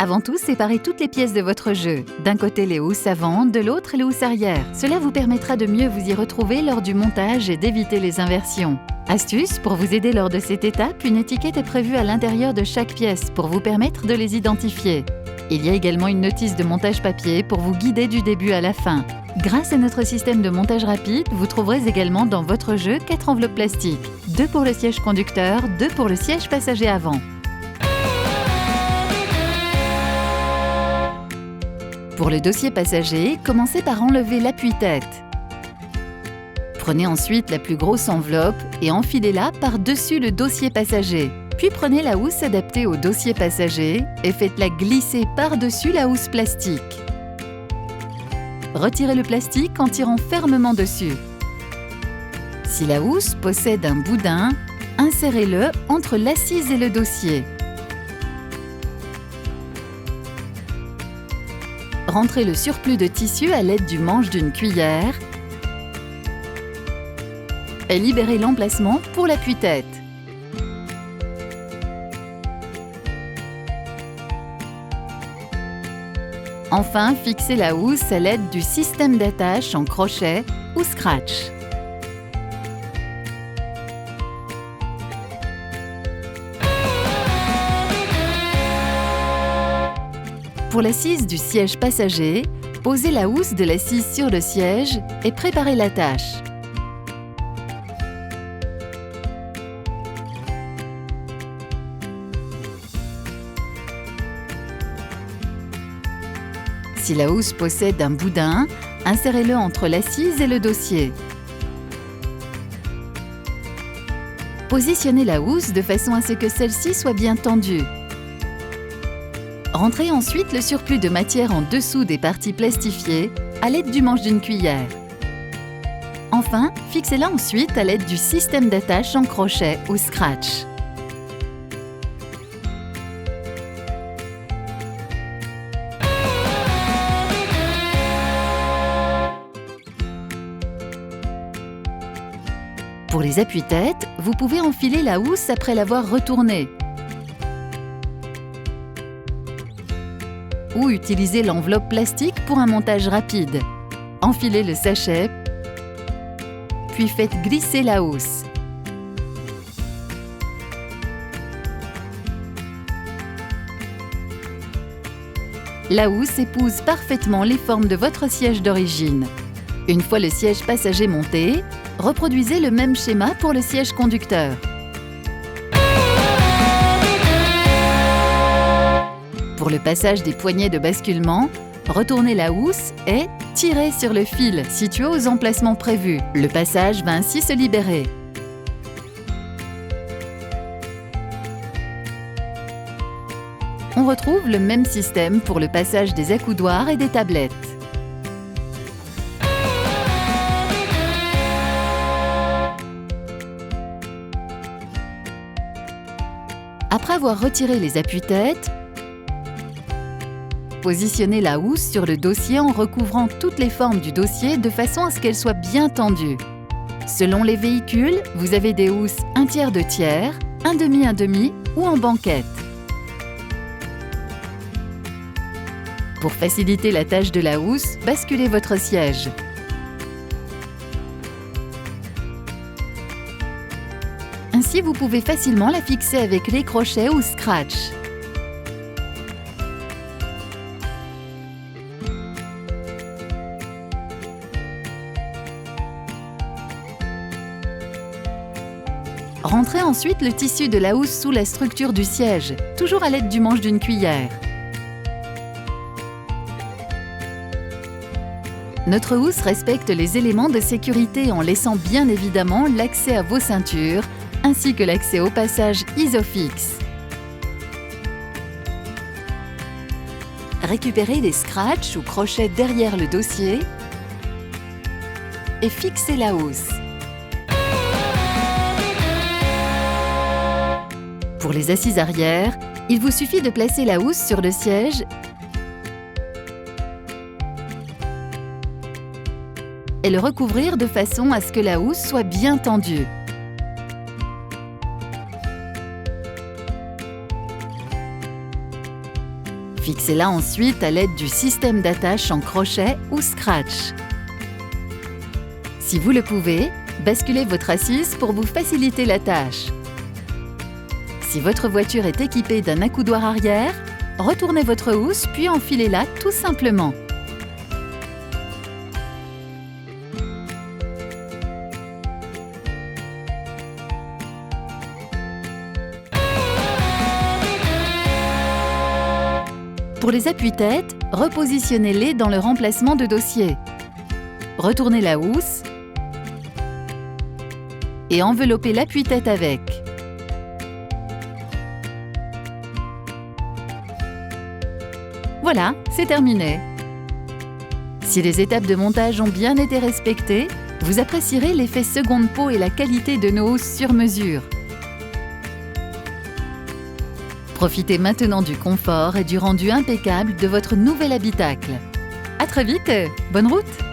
Avant tout, séparez toutes les pièces de votre jeu. D'un côté les housses avant, de l'autre les housses arrière. Cela vous permettra de mieux vous y retrouver lors du montage et d'éviter les inversions. Astuce, pour vous aider lors de cette étape, une étiquette est prévue à l'intérieur de chaque pièce pour vous permettre de les identifier. Il y a également une notice de montage papier pour vous guider du début à la fin. Grâce à notre système de montage rapide, vous trouverez également dans votre jeu 4 enveloppes plastiques. 2 pour le siège conducteur, 2 pour le siège passager avant. Pour le dossier passager, commencez par enlever l'appui-tête. Prenez ensuite la plus grosse enveloppe et enfilez-la par-dessus le dossier passager. Puis prenez la housse adaptée au dossier passager et faites-la glisser par-dessus la housse plastique. Retirez le plastique en tirant fermement dessus. Si la housse possède un boudin, insérez-le entre l'assise et le dossier. Rentrez le surplus de tissu à l'aide du manche d'une cuillère et libérez l'emplacement pour l'appui-tête. Enfin, fixez la housse à l'aide du système d'attache en crochet ou scratch. Pour l'assise du siège passager, posez la housse de l'assise sur le siège et préparez l'attache. Si la housse possède un boudin, insérez-le entre l'assise et le dossier. Positionnez la housse de façon à ce que celle-ci soit bien tendue. Rentrez ensuite le surplus de matière en dessous des parties plastifiées à l'aide du manche d'une cuillère. Enfin, fixez-la ensuite à l'aide du système d'attache en crochet ou scratch. Pour les appuis-têtes, vous pouvez enfiler la housse après l'avoir retournée. Ou utiliser l'enveloppe plastique pour un montage rapide. Enfilez le sachet, puis faites glisser la housse. La housse épouse parfaitement les formes de votre siège d'origine. Une fois le siège passager monté, reproduisez le même schéma pour le siège conducteur. Pour le passage des poignées de basculement, retournez la housse et tirez sur le fil situé aux emplacements prévus. Le passage va ainsi se libérer. On retrouve le même système pour le passage des accoudoirs et des tablettes. Après avoir retiré les appuis-têtes, positionnez la housse sur le dossier en recouvrant toutes les formes du dossier de façon à ce qu'elle soit bien tendue. Selon les véhicules, vous avez des housses 1/3 de tiers, 1/2 ou en banquette. Pour faciliter la tâche de la housse, basculez votre siège. Ainsi, vous pouvez facilement la fixer avec les crochets ou scratch. Rentrez ensuite le tissu de la housse sous la structure du siège, toujours à l'aide du manche d'une cuillère. Notre housse respecte les éléments de sécurité en laissant bien évidemment l'accès à vos ceintures, ainsi que l'accès au passage Isofix. Récupérez les scratchs ou crochets derrière le dossier et fixez la housse. Pour les assises arrière, il vous suffit de placer la housse sur le siège et le recouvrir de façon à ce que la housse soit bien tendue. Fixez-la ensuite à l'aide du système d'attache en crochet ou scratch. Si vous le pouvez, basculez votre assise pour vous faciliter la tâche. Si votre voiture est équipée d'un accoudoir arrière, retournez votre housse puis enfilez-la tout simplement. Pour les appuis-têtes, repositionnez-les dans le remplacement de dossier. Retournez la housse et enveloppez l'appui-tête avec. Voilà, c'est terminé. Si les étapes de montage ont bien été respectées, vous apprécierez l'effet seconde peau et la qualité de nos housses sur mesure. Profitez maintenant du confort et du rendu impeccable de votre nouvel habitacle. À très vite, bonne route!